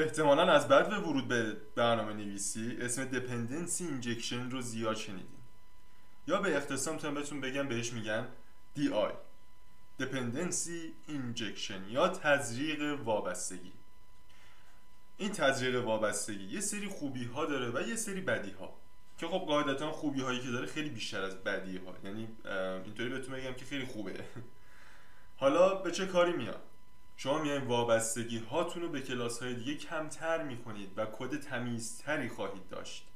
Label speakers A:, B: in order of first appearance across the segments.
A: احتمالاً از بعد به ورود به برنامه نویسی اسم dependency injection رو زیاد شنیدین، یا به اختصار میتونم بهتون بگم بهش میگن DI dependency injection یا تزریق وابستگی. این تزریق وابستگی یه سری خوبی ها داره و یه سری بدی ها، که خب قاعدتا خوبی هایی که داره خیلی بیشتر از بدی ها، یعنی اینطوری بهتون بگم که خیلی خوبه. حالا به چه کاری میاد؟ شما میایین وابستگی هاتون رو به کلاس های دیگه کمتر میکنید و کد تمیزتری خواهید داشت.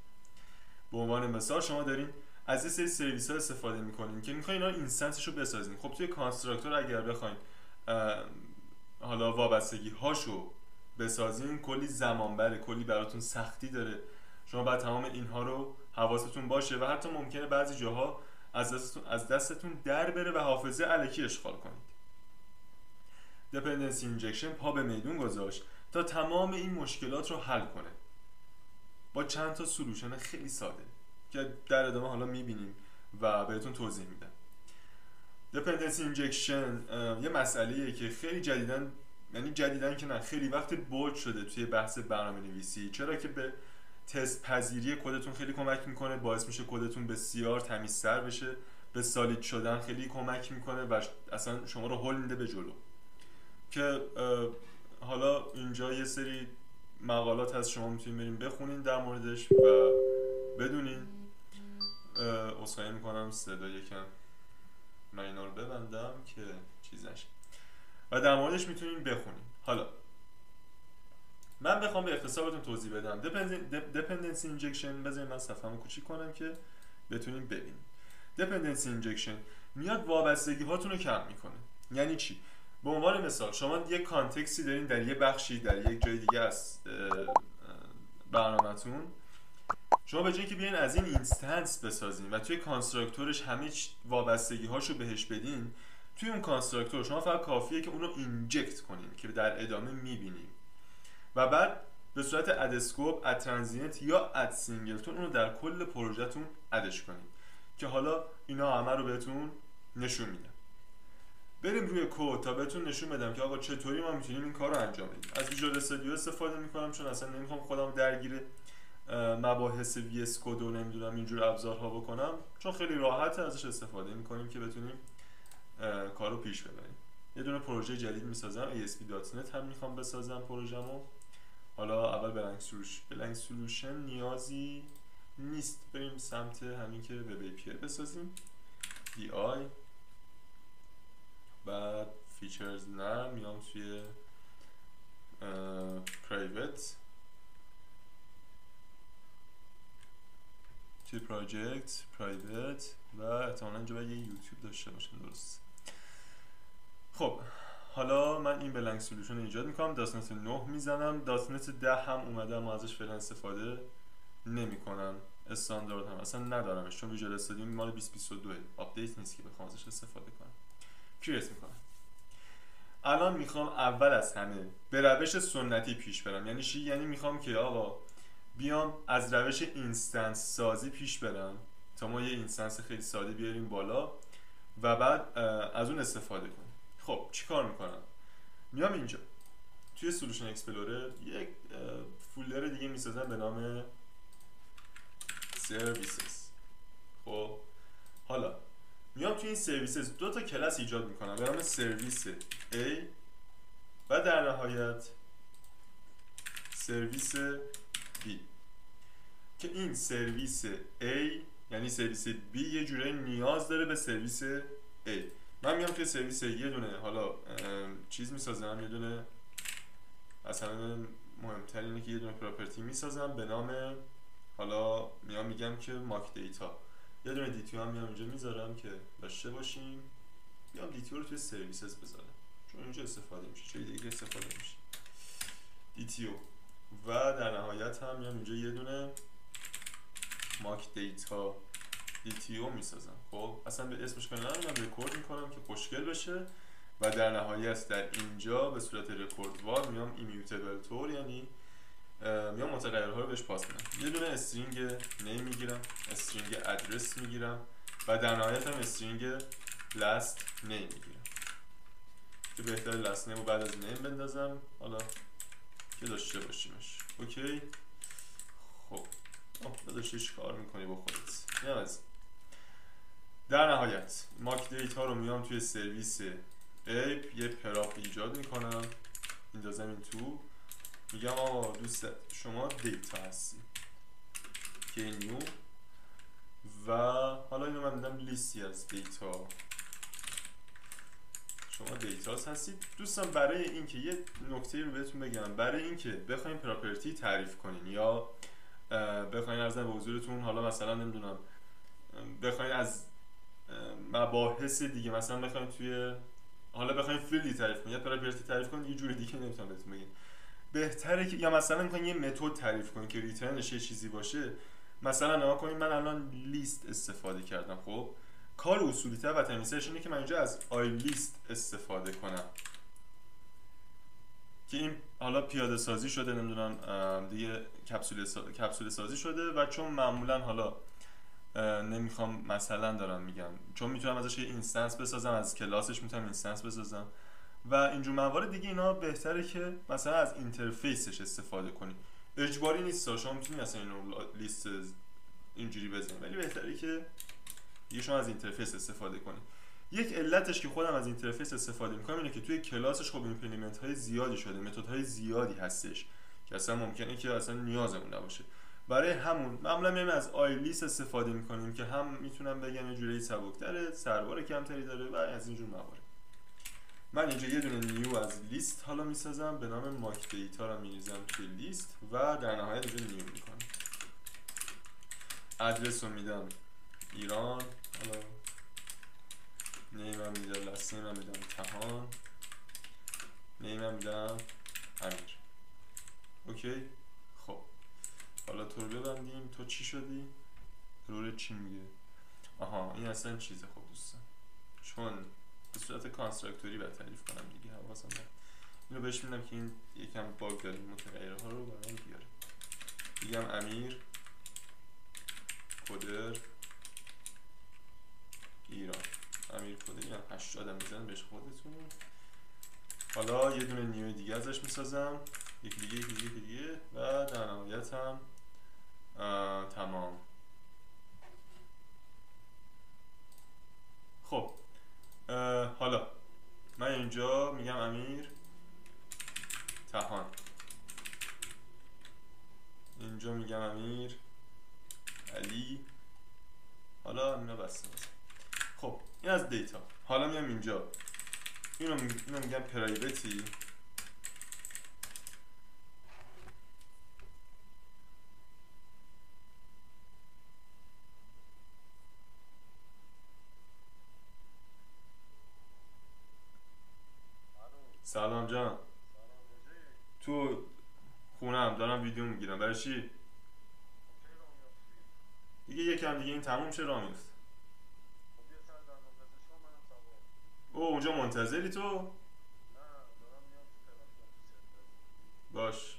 A: به عنوان مثال شما دارین از یه سری سرویس ها استفاده میکنین که میخواین اینا اینستنسش رو بسازین. خب توی کانستراکتور اگر بخواین حالا وابستگی هاشو بسازین کلی زمان بره، کلی براتون سختی داره. شما باید تمام اینها رو حواستون باشه و حتی ممکنه بعضی جاها از دستتون در بره و حافظه الکی اشغال کنید. dependency injection پا به میدون گذاشت تا تمام این مشکلات رو حل کنه با چند تا سولوشن خیلی ساده که در ادامه حالا میبینیم و بهتون توضیح میدم. dependency injection یه مسئله‌ایه که خیلی جدیدن، یعنی جدیدن که نه، خیلی وقت بولد شده توی بحث برنامه نویسی، چرا که به تست پذیری کدتون خیلی کمک میکنه، باعث میشه کدتون بسیار تمیزتر بشه، به سالید شدن خیلی کمک میکنه و اصلا شما رو هول میده به جلو. که حالا اینجا یه سری مقالات هست شما میتونید بریم بخونین در موردش و بدونین. عذرخواهی میکنم صدا یکم من اینا رو ببندم که چیز نشه و در موردش میتونین بخونین. حالا من بخوام به اختصار بهتون توضیح بدم dependency injection، بذارید من صفحه‌مو کوچیک کنم که بتونین ببینین. dependency injection میاد وابستگی هاتون رو کم میکنه. یعنی چی؟ به عنوان مثال شما یک کانتکستی دارین در یه بخشی در یک جای دیگه از برنامه‌تون، شما به جای که بیاین از این اینستنس بسازین و توی کانستراکتورش همه وابستگی هاشو بهش بدین، توی اون کانستراکتور شما فقط کافیه که اونو اینجکت کنین که در ادامه میبینیم و بعد به صورت ادسکوپ، ادترانزینت یا ادسینگلتون اونو در کل پروژهتون ادش کنین که حالا اینا همه رو بهتون نشون میدم. بریم روی کد تا بهتون نشون بدم که آقا چطوری ما میتونیم این کار رو انجام بدیم. از ویژوال استودیو استفاده میکنم چون اصلا نمیخوام خودم درگیر مباحث وی اس کد و نمیدونم اینجور ابزارها بکنم، چون خیلی راحته ازش استفاده میکنیم که بتونیم کارو پیش ببریم. یه دونه پروژه جدید میسازم، ASP.NET هم میخوام بسازم پروژه‌مو. حالا اول بلنک سولوشن نیازی نیست، بریم سمت همین که وب API بسازیم. DI بعد فیچرز نه، میام توی پرایوت، توی پراجکت پرایوت و احتمالاً اینجا باید یه یوتیوب داشته باشم. درست. خب حالا من این بلنک سولوشن رو ایجاد میکنم، داتنت 9 میزنم، داتنت 10 هم اومده اما ازش فعلا استفاده نمی کنم، استاندارد هم اصلا ندارمش چون ویژوال استودیو مال 2022 آپدیت نیست که بخوام ازش استفاده کنم. کریت میکنم. الان میخوام اول از همه به روش سنتی پیش برم. یعنی چی؟ یعنی میخوام که آقا بیام از روش اینستنس سازی پیش برم تا ما یه اینستنس خیلی ساده بیاریم بالا و بعد از اون استفاده کنیم. خب چی کار میکنم؟ میام اینجا توی سولوشن اکسپلورر یک فولدر دیگه میسازم به نام سرویسز. خب حالا میام توی این سرویسز دو تا کلاس ایجاد میکنم به نام سرویس A و در نهایت سرویس B که این سرویس A یعنی سرویس B یه جوری نیاز داره به سرویس A. من میام توی سرویس یه دونه حالا چیز میسازم، یه دونه اصلا مهمتر اینه که یه دونه پراپرتی میسازم به نام، حالا میام میگم که ماک دیتا، یه دونه دیتیو هم میام اینجا میذارم که داشته باشیم. میام دیتیو رو توی سرویسز بذارم چون اینجا استفاده میشه، چه دیگه استفاده میشه دیتیو و در نهایت هم میام اینجا یه دونه ماک دیتا دیتیو میسازم. خب اصلا به اسمش کنم من رکورد میکنم که خوشگل بشه و در نهایت در اینجا به صورت رکورد وار میام ایمیوتبل تور، یعنی میام متغیرها رو بهش پاس میدم. یه دونه استرینگ نیم میگیرم، استرینگ ادرس میگیرم و در نهایت هم استرینگ لاست نیم میگیرم که بهتر لاست نیم رو بعد از نیم بندازم حالا که داشته باشیمش. اوکی. خب داشته چی کار میکنی با خودت. اینم از در نهایت ماک دیتا رو میام توی سرویس ایپ یه پراپ ایجاد میکنم، میندازم این تو، میگم آقا دوست شما دیتا هستی که نیو و حالا اینو من میدم لیستی از دیتا شما دیتاست هستید. دوستان برای اینکه یه نکته رو بهتون بگم، برای اینکه بخواید پراپرتی تعریف کنین یا بخواید ارزم به حضورتون حالا مثلا نمیدونم بخواید از مباحث دیگه مثلا بخواید توی حالا بخواید فیلدی تعریف کنید یا پراپرتی تعریف کنید یه جوری دیگه نمیتونم بهتون بگم، بهتره که یا مثلا میخواین یه متد تعریف کنید که ریترنش یه چیزی باشه. مثلا نگاه کنید من الان لیست استفاده کردم، خب کار اصولی تر و تمیزترش اینه که من اینجا از آی لیست استفاده کنم که این حالا پیاده سازی شده، نمیدونم دیگه کپسول سازی شده و چون معمولا حالا نمیخوام مثلا دارم میگم چون میتونم ازش یه اینستنس بسازم، از کلاسش میتونم اینستنس بسازم و اینجور موارد دیگه، اینا بهتره که مثلا از اینترفیسش استفاده کنید. اجباری نیست، شما میتونید مثلا اینو لیست اینجوری بزنید ولی بهتره که دیگه شما از اینترفیس استفاده کنید. یک علتش که خودم از اینترفیس استفاده میکنم اینه که توی کلاسش خب ایمپلیمنت های زیادی شده، متد های زیادی هستش که اصلا ممکنه که اصلا نیازمون نباشه. برای همون معمولا میایم از آی لیست استفاده میکنیم که هم میتونم بگم یه جوری سبک‌تره، سربار کمتری داره و از اینجور موارد. من اینجا یه دونه نیو از لیست حالا میسازم به نام ماک دیتا رو میریزم توی لیست و در نهایت اینجا نیو میکنم. ادرس رو میدم ایران، حالا نیمم میدم لست نیمم میدم تهان، نیمم میدم امیر. اوکی. خب حالا تو رو ببندیم. تو چی شدی؟ رول چی میگه؟ آها این اصلا چیزه. خب دوستان چون به صورت کانستراکتوری باید تعریف کنم دیگه، حواسم هست اینو بهش میدم که این یکم باگ داریم متغیره ها رو برام بیاره. میگم امیر کدر ایران، امیر کدر ایران 80 هم میزنم بهش خودتون. حالا یه دونه نیو دیگه ازش میسازم، یک دیگه و در نهایت هم تمام. خب حالا من اینجا میگم امیر تهان، اینجا میگم امیر علی، حالا اینا بسته بسته. خب این از دیتا. حالا میام اینجا اینو میگم پرایوتی، سلام جان، تو خونم دارم ویدیو میگیرم. برای چی؟ دیگه یکم دیگه این تموم شه راه میفت. او اونجا منتظری تو؟ باش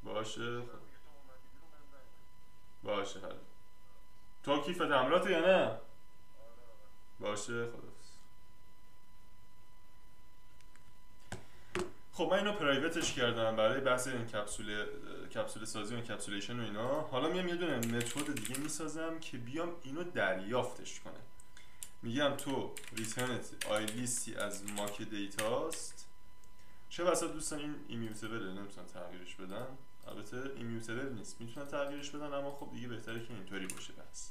A: باشه باشه حالا تو کیفت همراه تو یا نه؟ باشه خداحافظ. خب من اینو پرایوتش کردم برای بحث این کپسول سازی و کپسولیشن و اینا. حالا میام یه دونه متد دیگه میسازم که بیام اینو دریافتش کنه. میگم تو ریترنت آی لیستی از ماک دیتاست. چه بسا دوستان این ایمیوتبله، نمیتونن تغییرش بدن. البته ایمیوتبل نیست، میتونن تغییرش بدن اما خب دیگه بهتره که اینطوری باشه. بس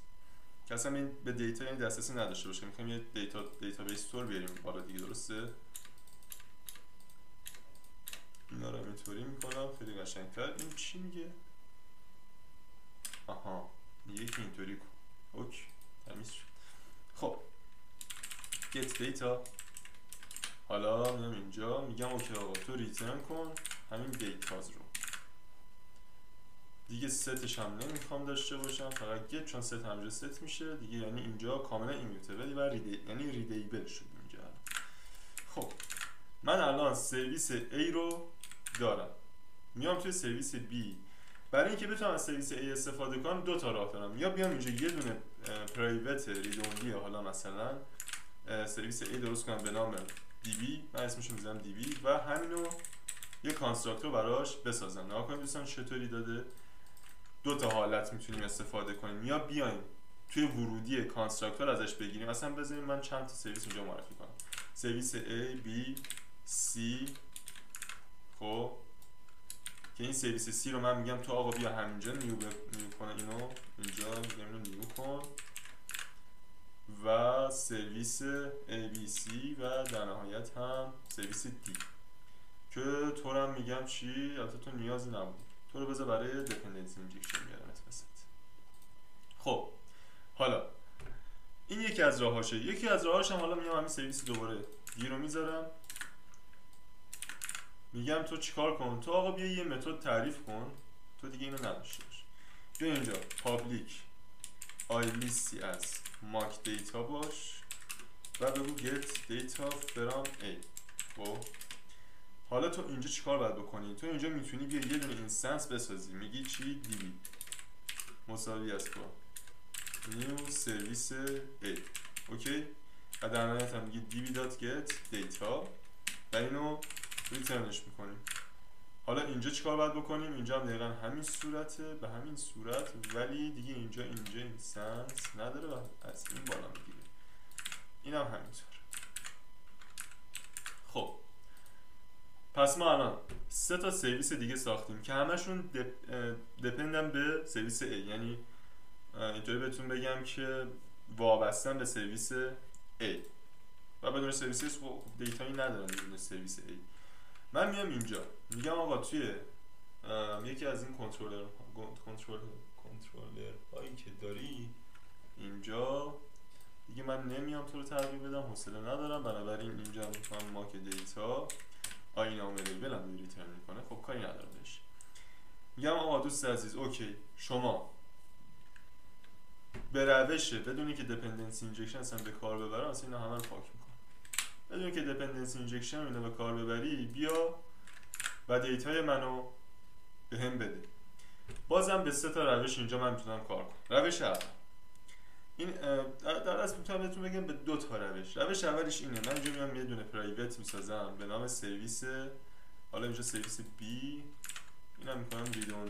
A: که اصلا این به دیتا یعنی دسترسی نداشته باشه. میخوایم یه دیتابیس استور بیاریم بالا دیگه، درسته؟ اینا رو اینطوری میکنم خیلی قشنگ‌تر. این چی میگه؟ آها میگه که اینطوری کن. اوکی تمیز شد. خب get data. حالا میام اینجا میگم اوکی آقا تو ریترن کن همین دیتاز رو. دیگه ستش هم نمیخوام داشته باشم، فقط get، چون ست همینجا ست میشه دیگه، یعنی اینجا کاملا ایمیوتبل و یعنی ریدیبل شد اینجا. خب من الان سرویس A رو دارم، میام توی سرویس B. برای اینکه بتونم از سرویس A استفاده کنم دو تا راه دارم، یا بیام اینجا یه دونه پرایوت رید اونلی، حالا مثلا سرویس A درست کنم به نام دیبی، من اسمشو میذارم دیبی و همینو یه کانستراکتور براش بسازم. نگاه کنید دوستان چطوری داده. دو تا حالت میتونیم استفاده کنیم، یا بیایم توی ورودی کانستراکتور ازش بگیریم. مثلا بذاریم من چند تا سرویس اینجا معرفی کنم. سرویس A B C. خب که این سرویس C رو من میگم تو آقا بیا همینجا نیو کن، اینو اینجا میگم اینو نیو کن، و سرویس ABC و در نهایت هم سرویس D که تو رو هم میگم چی، البته تو نیازی نبود، تو رو بذار برای dependency injection بیارم وسط. خب حالا این یکی از راهاشه. یکی از راهاش هم حالا میام همین سرویس دوباره D رو میذارم، میگم تو چیکار کن، تو آقا بیا یه متد تعریف کن، تو دیگه اینو نداشته باش. بیا اینجا public ilisty از mock data باش و بگو get data from A. خب حالا تو اینجا چیکار باید بکنی؟ تو اینجا میتونی بیا یه دونه اینستنس بسازی، میگی چی؟ db مساوی است با new سرویس A. اوکی؟ و در نهایت هم میگی db.get data و اینو ریترنش میکنیم. حالا اینجا چیکار باید بکنیم؟ اینجا هم دقیقا همین صورته، به همین صورت، ولی دیگه اینجا اینستنس نداره و از این بالا میگیره. این هم همینطور. خب پس ما الان 3 تا سرویس دیگه ساختیم که همشون دپندن به سرویس A، یعنی اینطوری بهتون بگم که وابستن به سرویس A و بدون سرویس A دیتایی ندارن بدون سرویس A. من میام اینجا میگم آقا توی یکی از این کنترلر هایی که داری اینجا دیگه من نمیام تو رو تغییر بدم، حوصله ندارم، بنابراین اینجا میتونم ماک دیتا آین آمده بلم ریترن میکنه. خب کاری ندارم بهش. میگم آقا دوست عزیز اوکی شما به روشه بدونی که dependency injection اصلا به کار ببرم، اصلا اینا همه رو پاک میکنم. بدونی که dependency injection اینو به کار ببری، بیا و دیتای منو به هم بده. بازم به 3 تا روش اینجا من میتونم کار کنم. روش اول این در اصل میتونم بهتون بگم به 2 تا روش. روش اولش اینه، من اینجا میام یه دونه پرایوت میسازم به نام سرویس، حالا اینجا سرویس B، اینم میکنم ریدون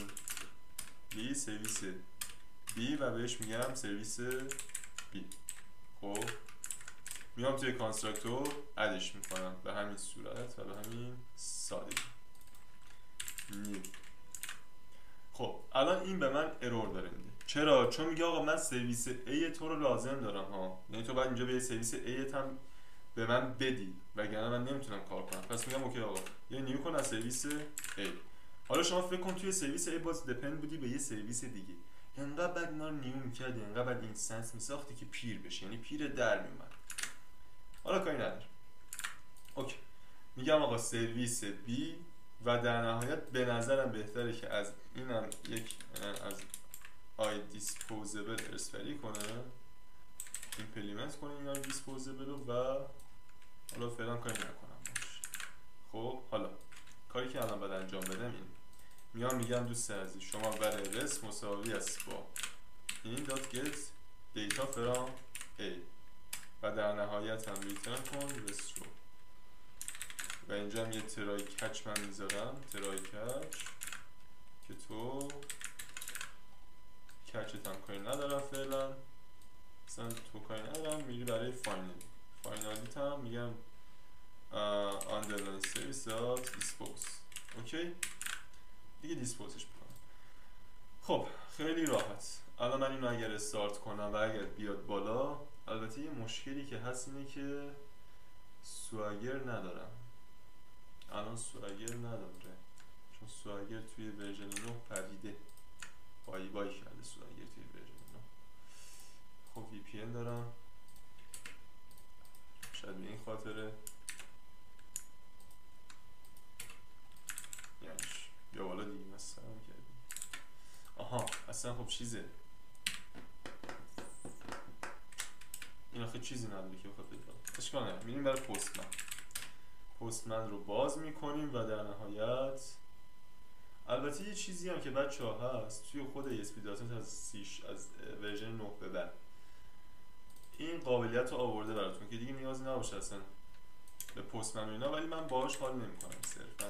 A: B سرویس B و بهش میگم سرویس B. خب میام توی کانستراکتور ادش میکنم به همین صورت و به همین سادگی نیو. خب الان این به من ارور داره میده. چرا؟ چون میگه آقا من سرویس A تو رو لازم دارم ها، یعنی تو باید اینجا به سرویس A هم به من بدی وگرنه من نمیتونم کار کنم. پس میگم اوکی آقا یه نیو کن از سرویس A. حالا شما فکر کن توی سرویس A باز دپند بودی به یه سرویس دیگه، انقدر بعد اینا رو نیو میکردی، انقدر بعد اینستنس میساختی که پیر بشه، یعنی پیر در میومد. حالا کاری نداره. اوکی میگم آقا سرویس B و در نهایت به نظرم بهتره که از اینم یک از آی دیسپوزبل ارسفری کنه، ایمپلیمنت کنه اینا رو دیسپوزبل و حالا فعلا کاری نکنم باش. خب حالا کاری که الان باید انجام بدم این میام میگم دوست عزیز شما برای رس مساوی است با این دات گت دیتا فرام A و در نهایت هم ریترن کن رس رو. و اینجا هم یه ترای کچ من میذارم، ترای کچ که تو کچت هم کاری ندارم فعلا، مثلا تو کاری ندارم، میری برای فاینالیت هم میگم underline service dot dispose. اوکی دیگه دیسپوزش میکنم. خب خیلی راحت. الان من اینو اگر استارت کنم و اگر بیاد بالا، البته یه مشکلی که هست اینه که سواگر ندارم الان، سواگر نداره چون سواگر توی ورژن 9 پریده، بای کرده سواگر توی ورژن 9. خب وی پی ان دارم شاید به این خاطره، یعنی یا بالا دیگه مثلا کردیم. آها اصلا خب چیزه این آخه چیزی نداره که بخواد بید بالا، اشکال نداره. میریم برای پستمن رو باز میکنیم و در نهایت البته یه چیزی هم که بچه ها هست توی خود اسپیداتت از ورژن 9 به بعد این قابلیت رو آورده براتون که دیگه نیازی نباشه اصلا به پستمن و اینا، ولی من باهاش حال نمی‌کنم صرفا.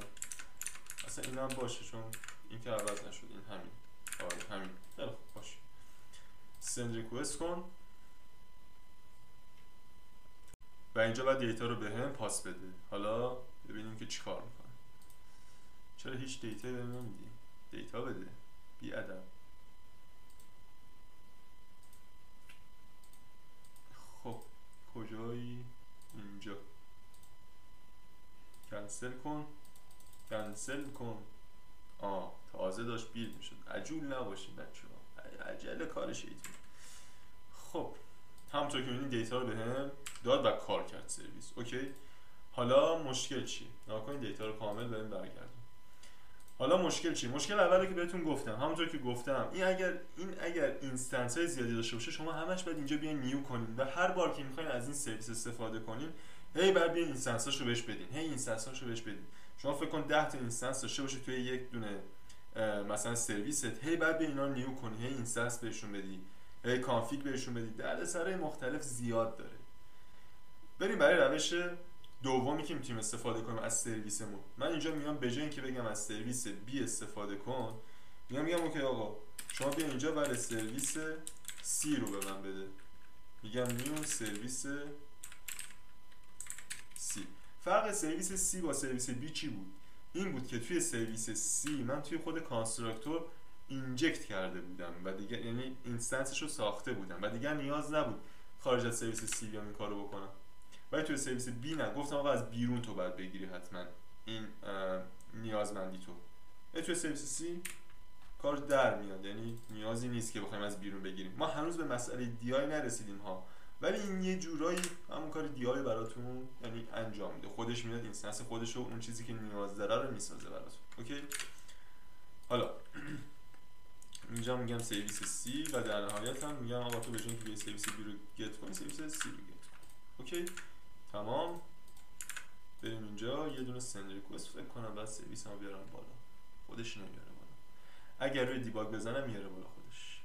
A: اصلا اینا هم باشه چون این که عوض نشد، این همین. آره همین. خیلی خوب باشه. سند ریکوست کن و اینجا باید دیتا رو بهم پاس بده. حالا ببینیم که چیکار میکنه. چرا هیچ دیتایی بهم نمیدی؟ دیتا بده. بی ادب. خب کجایی؟ اینجا. کنسل کن. کنسل کن. تازه داشت بیل میشد. عجول نباشید بچه‌ها. عجله کار شیطون. خب همونطور که می‌بینید دیتا رو بهم داد و کار کرد سرویس. اوکی. حالا مشکل چیه؟ نگاه کنید دیتا رو کامل بهم برگردون. حالا مشکل چیه؟ مشکل اولی که بهتون گفتم، همونطور که گفتم، این اگر اینستنس های زیادی داشته باشه شما همش باید اینجا بیاین نیو کنین و هر بار که میخواین از این سرویس استفاده کنین هی بعد بیاین اینستنساشو بهش بدین. بهش بدین. شما فکر کن 10 تا اینستنس داشته باشه توی یک دونه مثلا سرویست، هی بعد بیاین اینا رو نیو کنی، هی اینستنس بهشون بدی، هی کانفیگ بهشون بدی. دردسرای مختلف زیاد داره. بریم برای روش دومی که میتونیم استفاده کنیم از سرویسمون. من اینجا میام به جای اینکه بگم از سرویس بی استفاده کن، میگم اوکی آقا شما بیا اینجا ولی سرویس سی رو به من بده. میگم نیو سرویس سی. فرق سرویس سی با سرویس بی چی بود؟ این بود که توی سرویس سی من توی خود کانستراکتور اینجکت کرده بودم و دیگه یعنی اینستنسش رو ساخته بودم و دیگه نیاز نبود خارج از سرویس سی بیام این کارو بکنم. ولی توی سرویس بی نه، گفتم آقا از بیرون تو باید بگیری حتما این نیازمندی تو. توی سرویس سی کار در میاد، یعنی نیازی نیست که بخوایم از بیرون بگیریم. ما هنوز به مسئله دیای نرسیدیم ها، ولی این یه جورایی همون کار دیای براتون یعنی انجام میده. خودش میاد اینستنس خودش رو اون چیزی که نیاز داره رو میسازه براتون. اوکی. حالا اینجا میگم سرویس سی و در نهایت هم میگم آقا تو به جای اینکه بیای سرویس بی رو گت کنی سرویس سی رو گت کن. اوکی. تمام. بریم اینجا یه دونه سند ریکوست فکر کنم بعد سرویس هم بیارم بالا. خودش نمیاره بالا. اگر روی دیباگ بزنم میاره بالا خودش.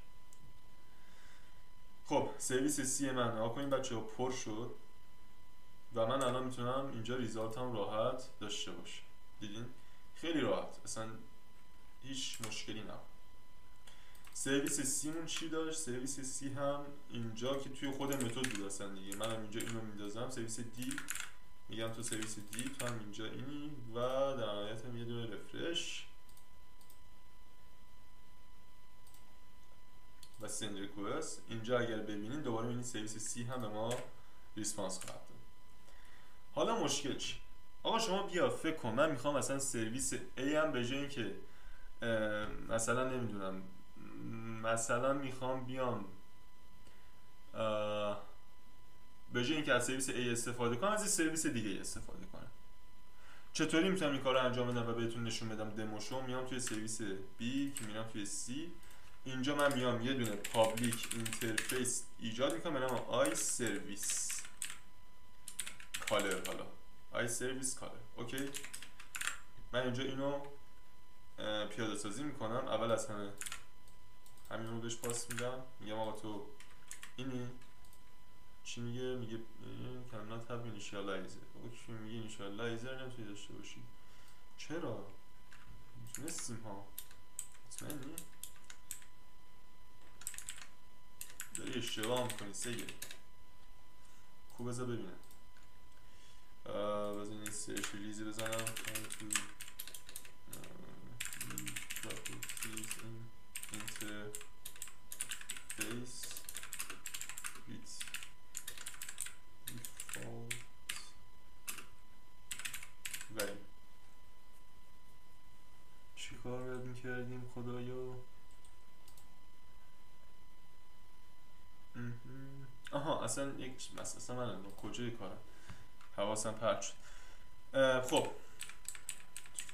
A: خب سرویس سی من نگاه کنیم بچه‌ها پر شد و من الان میتونم اینجا ریزالتم راحت داشته باشه. دیدین؟ خیلی راحت. اصلا هیچ مشکلی نبود. سرویس سی مون چی داشت؟ سرویس سی هم اینجا که توی خود متد بود اصلا دیگه. منم اینجا اینو میندازم سرویس دی، میگم تو سرویس دی تو هم اینجا اینی و در نهایت هم یه دونه رفرش و سند ریکوست. اینجا اگر ببینین دوباره میبینید سرویس سی هم به ما ریسپانس خواهد داد. حالا مشکل چی؟ آقا شما بیا فکر کن من میخوام مثلا سرویس A هم به جای اینکه مثلا نمیدونم مثلا میخوام بیام به جای اینکه از سرویس A استفاده کنم از این سرویس دیگه استفاده کنم. چطوری میتونم این کار رو انجام بدم و بهتون نشون بدم دموشو؟ میام توی سرویس B که میرم توی C، اینجا من میام یه دونه پابلیک اینترفیس ایجاد میکنم به نام آی سرویس کالر. حالا آی سرویس کالر. اوکی. من اینجا اینو پیاده سازی میکنم. اول از همه همین رو بهش پاس میدم، میگم آقا تو اینی چی میگه cannot have initializer. اوکی میگه initializer نمیتونی داشته باشی. چرا؟ میتونستیم ها. مطمئنی؟ داری اشتباه میکنی سگه. خوب بذار ببینم. بذار این سرچ ریزی بزنم تو properties interface with default value. چی کار باید میکردیم خدایا؟ آها اصلا یک اصلا من کجای کارم حواسم پرت شد. خب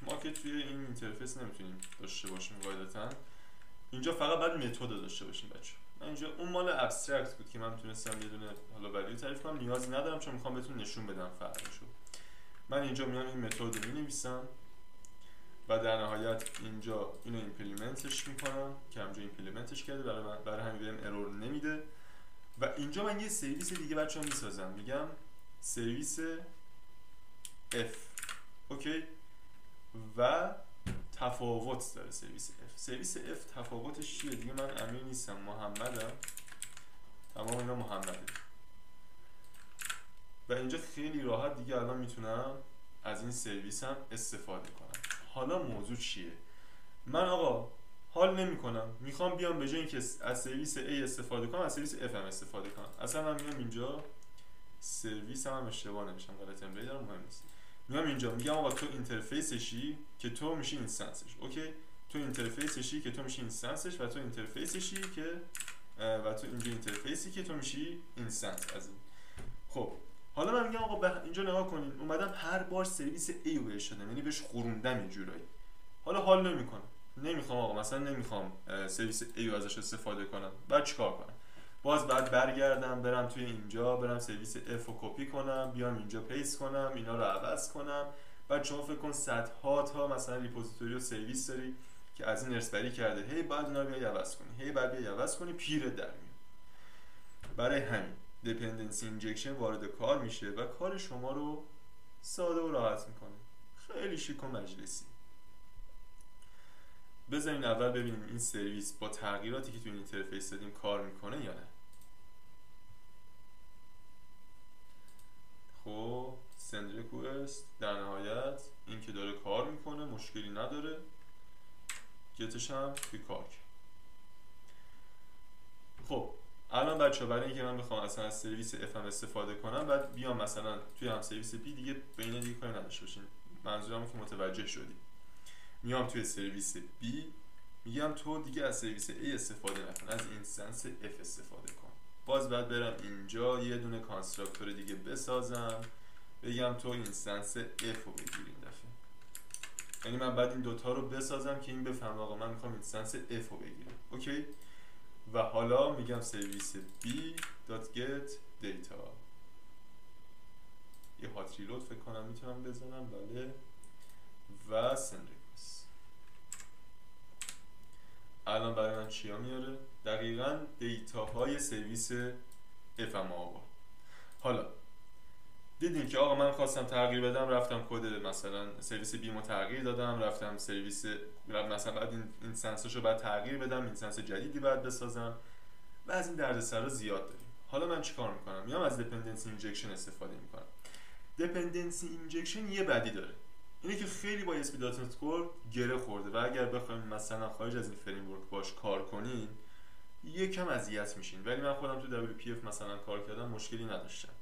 A: ما که توی این اینترفیس نمیتونیم داشته باشیم قاعدتا. اینجا فقط باید متد داشته باشیم بچه. من اینجا اون مال ابسترکت بود که من تونستم یه دونه حالا ولیو تعریف کنم، نیازی ندارم چون میخوام بهتون نشون بدم فرقشو. من اینجا میام این متد رو مینویسم و در نهایت اینجا اینو ایمپلیمنتش میکنم که همینجا ایمپلیمنتش کرده، برای همین بهم ارور نمیده. و اینجا من یه سرویس دیگه بچه‌ها میسازم، میگم سرویس F. اوکی. و تفاوت داره سرویس F. سرویس F تفاوتش چیه؟ دیگه من امیر نیستم، محمدم، تمام اینا محمده و اینجا خیلی راحت دیگه الان میتونم از این سرویس هم استفاده کنم. حالا موضوع چیه؟ من آقا حال نمی کنم، میخوام بیام به جای اینکه از سرویس A استفاده کنم از سرویس F هم استفاده کنم. اصلا من میام اینجا سرویس هم اشتباه نمیشم، غلط املایی دارم، مهم نیست. میام اینجا میگم آقا تو اینترفیسشی که تو میشی اینستنسش. اوکی، تو اینترفیسشی که تو میشی اینستنسش و تو اینترفیسشی که و تو اینجا اینترفیسی که تو میشی اینستنس از این. خب حالا من میگم آقا اینجا نگاه کنین، اومدم هر بار سرویس A رو بهش دادم، یعنی بهش خوروندم یه جورایی. حالا حال نمیکنم، نمیخوام آقا، مثلا نمیخوام سرویس A رو ازش استفاده کنم. بعد چیکار کنم؟ باز بعد برگردم برم توی اینجا، برم سرویس F رو کپی کنم، بیام اینجا پیست کنم، اینا رو عوض کنم. بعد شما فکر کن صدها تا مثلا ریپوزیتوری و سرویس داری که از این ارثبری کرده، هی بعد اینا رو بیای عوض کنی، هی بعد بیای عوض کنی، پیر در میاد. برای همین دیپندنسی اینجکشن وارد کار میشه و کار شما رو ساده و راحت میکنه، خیلی شیک و مجلسی. بذارین اول ببینیم این سرویس با تغییراتی که تو این اینترفیس دادیم کار میکنه یا نه. خب send request، در نهایت این که داره کار میکنه، مشکلی نداره، گتش هم توی کار کرد. خب الان بچه ها برای اینکه من بخوام اصلا از سرویس F هم استفاده کنم، بعد بیام مثلا توی هم سرویس B، دیگه به اینا دیگه کاری نداشته باشین، منظورم که متوجه شدی. میام توی سرویس B، میگم تو دیگه از سرویس A استفاده نکن، از اینستنس F استفاده کن. باز بعد برم اینجا یه دونه کانستراکتور دیگه بسازم، بگم تو اینستنس F رو بگیر این دفعه. یعنی من بعد این دوتا رو بسازم که این بفهم آقا من میخوام اینستنس F رو بگیرم. اوکی. و حالا میگم سرویس b.get data، یه هات ریلود فکر کنم میتونم بزنم، بله، و send request. الان برای من چیا میاره؟ دقیقاً دیتاهای سرویس F هم آورد. حالا دیدین که آقا من خواستم تغییر بدم، رفتم کد مثلا سرویس B رو تغییر دادم، رفتم سرویس مثلا بعد این اینستنساشو بعد تغییر بدم، اینستنس جدیدی بعد بسازم و از این دردسرا زیاد داریم. حالا من چیکار میکنم؟ میام از دیپندنسی اینجکشن استفاده میکنم. دیپندنسی اینجکشن یه بدی داره، اینه که خیلی با ASP.NET Core گره خورده و اگر بخوایم مثلا خارج از این فریم ورک باش کار کنین یکم اذیت میشین. ولی من خودم تو WPF مثلا کار کردم، مشکلی نداشتم.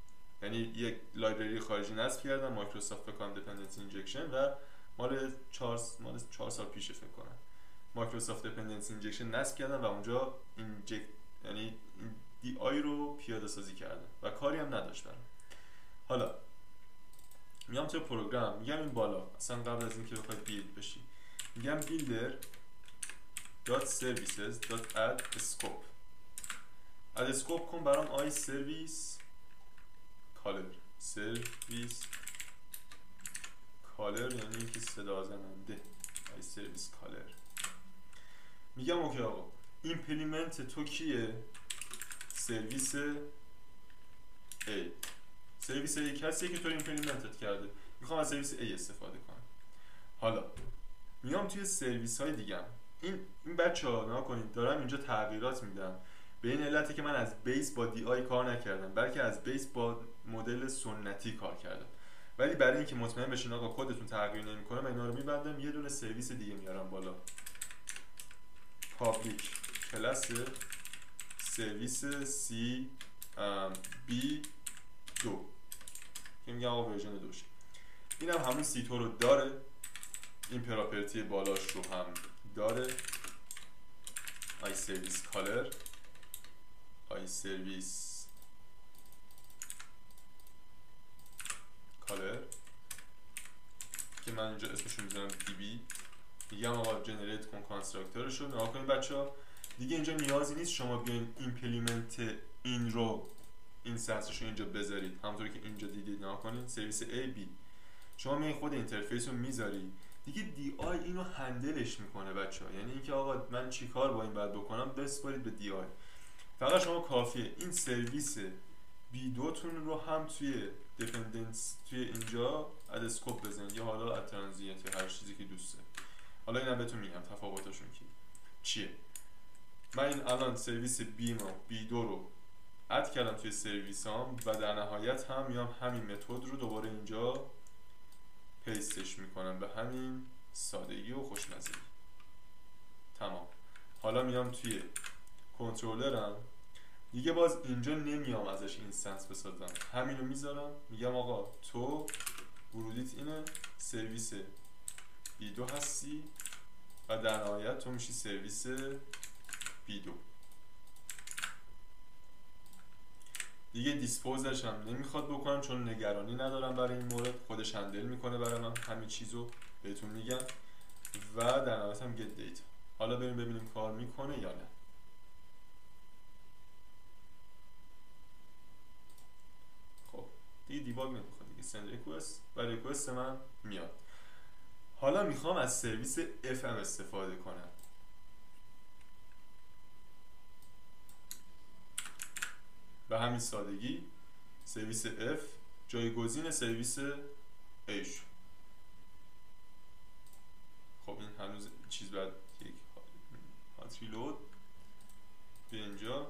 A: یعنی یک لایبرری خارجی نصب کردم، مایکروسافت فکر دیپندنسی اینجکشن، و مال 4 سال پیش فکر کنم مایکروسافت دیپندنسی اینجکشن نصب کردم و اونجا یعنی دی آی رو پیاده سازی کردم و کاری هم نداشت برام. حالا میام تو پروگرام، میگم این بالا اصلا قبل از اینکه بخوای بیلد بشی، میگم builder .services.add scope. add scope کن برام آی سرویس کالر. سرویس کالر یعنی اینکه صدا زننده، آی سرویس کالر. میگم اوکی آقا ایمپلیمنت تو کیه؟ سرویس A. سرویس A کسیه که تو ایمپلیمنتت کرده، میخوام از سرویس A استفاده کنم. حالا میام توی سرویس های دیگم، این بچه ها نها کنید دارم اینجا تغییرات میدم به این علته که من از بیس با دی آی کار نکردم، بلکه از بیس با مدل سنتی کار کردم. ولی برای اینکه مطمئن بشین آقا کدتون تغییر نمیکنه، من اینا رو میبندم، یه دونه سرویس دیگه میارم بالا، پابلیک کلاس سرویس سی بی 2 که میگم آقا ورژن 2 شه. این هم همون سیتو رو داره، این پراپرتی بالاش رو هم داره، آی سرویس کالر، آی سرویس کالر که من اینجا اسمشو میذارم دی بی. میگم آقا جنریت کن کانستراکتورشو. نگاه کنید بچه‌ها دیگه اینجا نیازی نیست شما بیاین ایمپلیمنت این رو اینستنسشو اینجا بذارید، همونطوری که اینجا دیدید. نگاه کنید سرویس A B شما میای خود اینترفیس رو میذاری دیگه، دی آی اینو هندلش میکنه بچه‌ها. یعنی اینکه آقا من چیکار با این بعد بکنم، بسپارید به دی آی. فقط شما کافیه این سرویس B2 تون رو هم توی دیپندنس توی اینجا ادسکوپ بزنید یا حالا اترانزیت یا هر چیزی که دوست دارید. حالا اینا بهتون میگم تفاوتاشون چیه. من این الان سرویس B2 رو اد کردم توی سرویس هام و در نهایت هم میام همین متد رو دوباره اینجا پیستش میکنم به همین سادگی و خوشمزگی. تمام. حالا میام توی کنترلرم دیگه، باز اینجا نمیام ازش اینستنس بسازم، همینو میذارم میگم آقا تو ورودیت اینه، سرویس B2 هستی و در نهایت تو میشی سرویس B2. دیگه دیسپوزش هم نمیخواد بکنم چون نگرانی ندارم برای این مورد، خودش هندل میکنه برای من همین چیزو بهتون میگم. و در نهایت هم get data. حالا بریم ببینیم کار میکنه یا نه. خب دیگه دیباگ نمیخواد دیگه، send request و request من میاد. حالا میخوام از سرویس FM استفاده کنم. به همین سادگی سرویس F جایگزین سرویس A شد. خب این هنوز چیز باید یک هات ریلود به اینجا.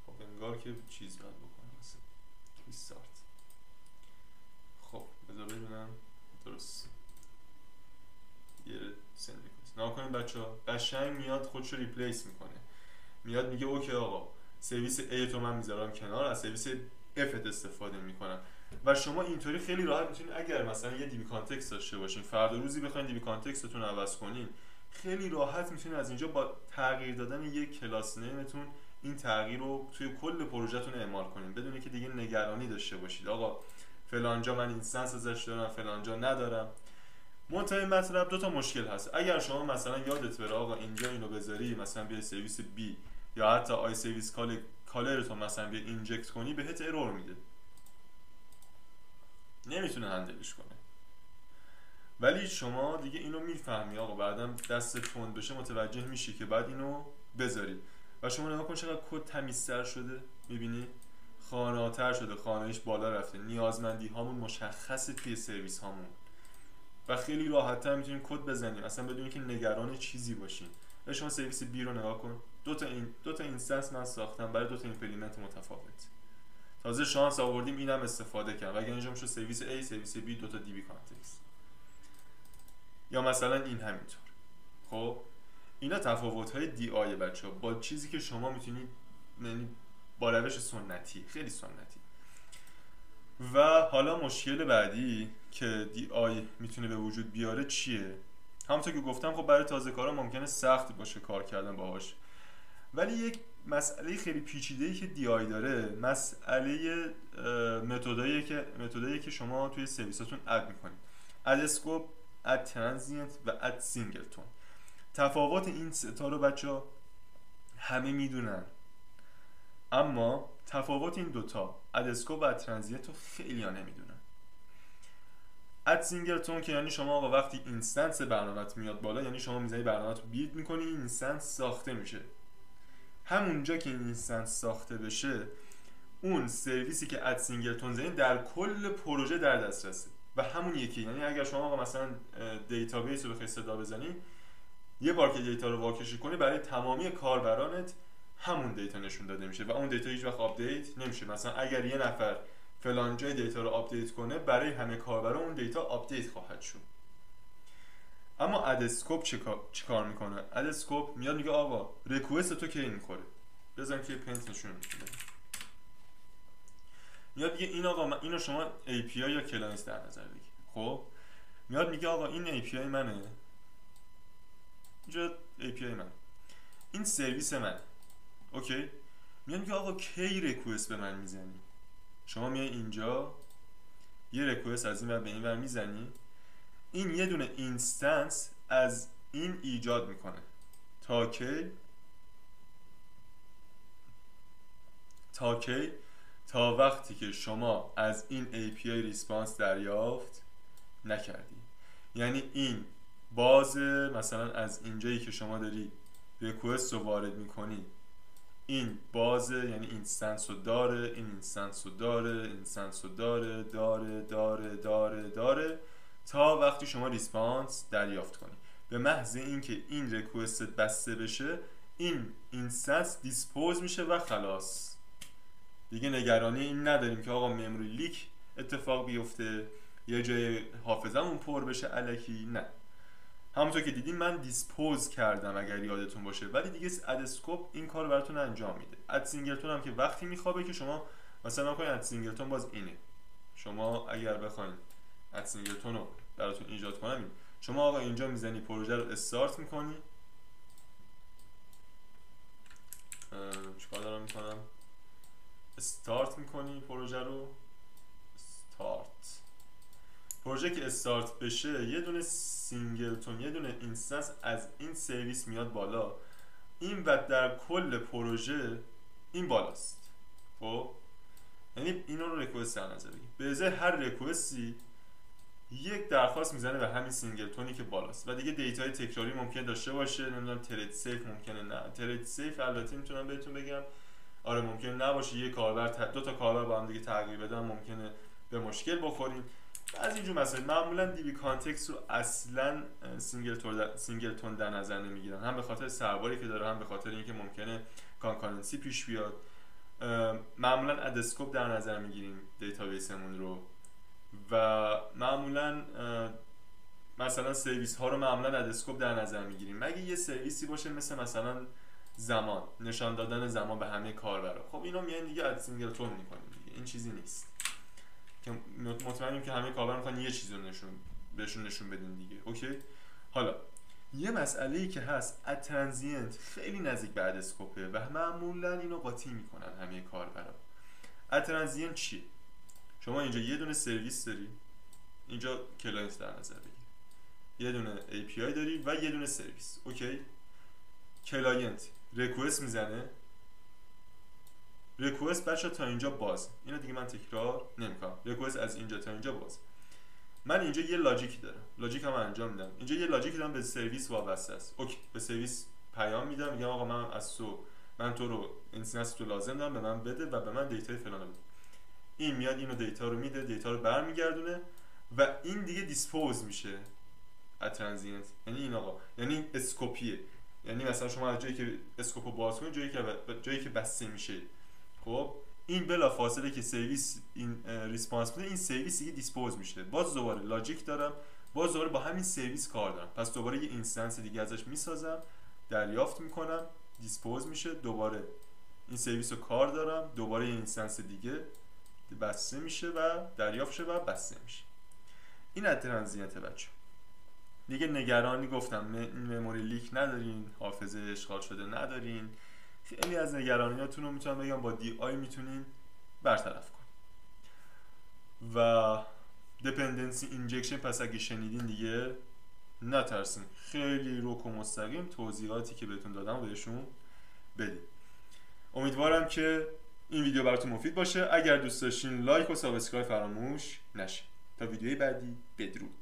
A: خب انگار که چیز باید بکنم واسه ریستارت. خب بذار ببینم درست یه سند ریکوست نکنیم بچه ها. قشنگ میاد خودش رو ریپلیس میکنه، میاد میگه اوکی آقا سرویس A تو من میذارم کنار، از سرویس F استفاده میکنم. و شما اینطوری خیلی راحت میتونید اگر مثلا یه دیبی کانتکست داشته باشین، فردا روزی بخواید دیبی کانتکستتون رو عوض کنین، خیلی راحت میتونید از اینجا با تغییر دادن یک کلاس نیمتون این تغییر رو توی کل پروژهتون اعمال کنین بدون اینکه دیگه نگرانی داشته باشید آقا فلان جا من اینستنس ازش دارم فلان جا ندارم. منتهی مطلب دو تا مشکل هست. اگر شما مثلا یادت بره آقا اینجا اینو بذاری، مثلا بیا سرویس B یا حتی آی سرویس کالر تو مثلا بیا اینجکت کنی، بهت ارور میده، نمیتونه هندلش کنه. ولی شما دیگه اینو میفهمی آقا، بعدم دست تند بشه متوجه میشی که بعد اینو بذاری. و شما نگاه کن چقدر کد تمیزتر شده، میبینی خانه‌تر شده، خانه‌اش بالا رفته، نیازمندی هامون مشخصه توی سرویس هامون و خیلی راحت‌تر میتونیم کد بزنیم اصلا بدون اینکه نگران چیزی باشیم. و شما سرویس B رو نگاه کن، دو تا اینستنس من ساختم برای دو تا ایمپلیمنت متفاوت. تازه شانس آوردیم اینم استفاده کردم، وگرنه اینجا میشه سرویس A سرویس B دو تا دی بی کانتکست. یا مثلا این همینطور. خب اینا تفاوت‌های دی آی بچه‌ها با چیزی که شما میتونید، یعنی با روش سنتی، خیلی سنتی. و حالا مشکل بعدی که دی آی میتونه به وجود بیاره چیه؟ همونطور که گفتم خب برای تازه کارا ممکنه سخت باشه کار کردن باهاش، ولی یک مسئله خیلی پیچیده‌ای که دی آی داره مسئله متدایی که شما توی سرویساتون اد میکنید. اد اسکوپ، اد ترانزینت و اد سینگلتون. تفاوت این سه تا رو بچه‌ها همه میدونن، اما تفاوت این دوتا اد اسکوپ و اد ترانزینت رو خیلی ها نمیدونن. اد سینگلتون که یعنی شما آقا وقتی اینستنس برنامه‌ت میاد بالا، یعنی شما میذاری برنامه‌ت رو بیلد میکنی، این اینستنس ساخته میشه. همونجا که این اینستنس ساخته بشه، اون سرویسی که اد سینگلتون زدین در کل پروژه در دسترسه و همون یکی. یعنی اگر شما آقا مثلا دیتابیس رو بخوای صدا بزنی، یه بار که دیتا رو واکشی کنی برای تمامی کاربرانت همون دیتا نشون داده میشه و اون دیتا هیچ وقت آپدیت نمیشه. مثلا اگر یه نفر فلان جای دیتا رو آپدیت کنه، برای همه کاربران اون دیتا آپدیت خواهد شد. اما اد اسکوپ چیکار میکنه؟ اد اسکوپ میاد میگه آقا ریکوست تو کی میخوره، بزن که پنت نشون میده، میاد میگه این آقا اینو شما API یا کلاینت در نظر بگیر. خب میاد میگه آقا این API منه، اینجا API من، این سرویس من، اوکی. میاد میگه آقا کی ریکوست به من میزنی؟ شما میای اینجا یه ریکوست از این ور به این ور میزنی، این یه دونه اینستنس از این ایجاد میکنه تا کی؟ تا وقتی که شما از این API ریسپانس دریافت نکردی. یعنی این باز مثلا از اینجایی که شما داری ریکوست رو وارد میکنی، این بازه، یعنی اینستنس رو داره، این اینستنس رو داره، اینستنس رو داره تا وقتی شما ریسپانس دریافت کنی. به محض اینکه این ریکوست بسته بشه این اینستنس دیسپوز میشه و خلاص، دیگه نگرانی این نداریم که آقا مموری لیک اتفاق بیفته، یه جای حافظمون پر بشه الکی. نه، همونطور که دیدیم من دیسپوز کردم اگر یادتون باشه، ولی دیگه ادسکوپ این کار براتون انجام میده. اد سینگلتون هم که وقتی میخوابه که شما مثلا بخواید اد سینگلتون، باز اینه، شما اگر بخواید اد سینگلتون رو براتون ایجاد کنم، شما آقا اینجا میزنی پروژه رو استارت میکنی. چیکار دارم میکنم؟ استارت میکنی پروژه رو. استارت پروژه که استارت بشه یه دونه سینگلتون، یه دونه اینستنس از این سرویس میاد بالا، این و در کل پروژه این بالاست. خب یعنی اینا رو ریکوست در نظر بگیر. به ازای هر ریکوستی یک درخواست میزنه به همین سینگلتونی که بالاست و دیگه دیتای تکراری ممکنه داشته باشه. نمیدونم ترید سیف ممکنه نه، ترید سیف البته میتونم بهتون بگم آره ممکنه نباشه، یه کاربر دو تا کاربر با هم دیگه تغییر بدن ممکنه به مشکل بخوریم. از اینجور مسائل معمولا دی بی کانتکست رو اصلا سینگلتون در نظر نمیگیرن، هم به خاطر سرباری که داره، هم به خاطر اینکه ممکنه کانکارنسی پیش بیاد. معمولا ادسکوپ در نظر میگیریم دیتابیسمون رو و معمولا مثلا سرویس ها رو معمولا ادسکوپ در نظر میگیریم، مگه یه سرویسی باشه مثلا زمان، نشان دادن زمان به همه کاربرا. خب اینا میان دیگه اد سینگلتون میکنیم دیگه، این چیزی نیست که مطمئنیم که همه کاربرا میخوان یه چیزی رو بهشون نشون بدین دیگه. اوکی. حالا یه مسئله‌ای که هست، اد ترانزینت خیلی نزدیک به ادسکوپه و معمولا اینو قاطی میکنن همه کاربرا. اد ترانزینت چیه؟ شما اینجا یه دونه سرویس داری، اینجا کلاینت در نظر بگیر، یه دونه API داری و یه دونه سرویس. اوکی. کلاینت ریکوست میزنه، ریکوست بچه تا اینجا باز، اینو دیگه من تکرار نمیکنم، ریکوست از اینجا تا اینجا باز. من اینجا یه لاجیکی دارم، لاجیک هم انجام میدم. اینجا یه لاجیکی دارم به سرویس وابسته است. اوکی، به سرویس پیام میدم، میگم آقا من تو رو اینستنس تو لازم دارم، به من بده و به من دیتای فلان بده. این میاد اینو دیتا رو میده، دیتا رو برمیگردونه و این دیگه دیسپوز میشه اد ترانزینت. یعنی این آقا یعنی اسکوپیه، یعنی مثلا شما از جایی که اسکوپو باز کنید جایی که بسته میشه، خب این بلا فاصله که سرویس این ریسپانس بده، این سرویس دیگه دیسپوز میشه. باز دوباره لاجیک دارم، باز دوباره با همین سرویس کار دارم، پس دوباره یه اینستنس دیگه ازش میسازم، دریافت میکنم، دیسپوز میشه، دوباره این سرویس رو کار دارم، دوباره یه اینستنس دیگه بسته میشه و دریافت شه و بسته میشه. این اد ترانزینت بچه. دیگه نگرانی گفتم مموری لیک ندارین، حافظه اشغال شده ندارین، خیلی از نگرانیاتون رو میتونم بگم با دی آی میتونین برطرف کنین. و دیپندنسی اینجکشن پس اگه شنیدین دیگه نترسین، خیلی روک و مستقیم توضیحاتی که بهتون دادم بهشون بدین. امیدوارم که این ویدیو براتون مفید باشه. اگر دوست داشتین لایک و سابسکرایب فراموش نشه. تا ویدیوی بعدی، بدرود.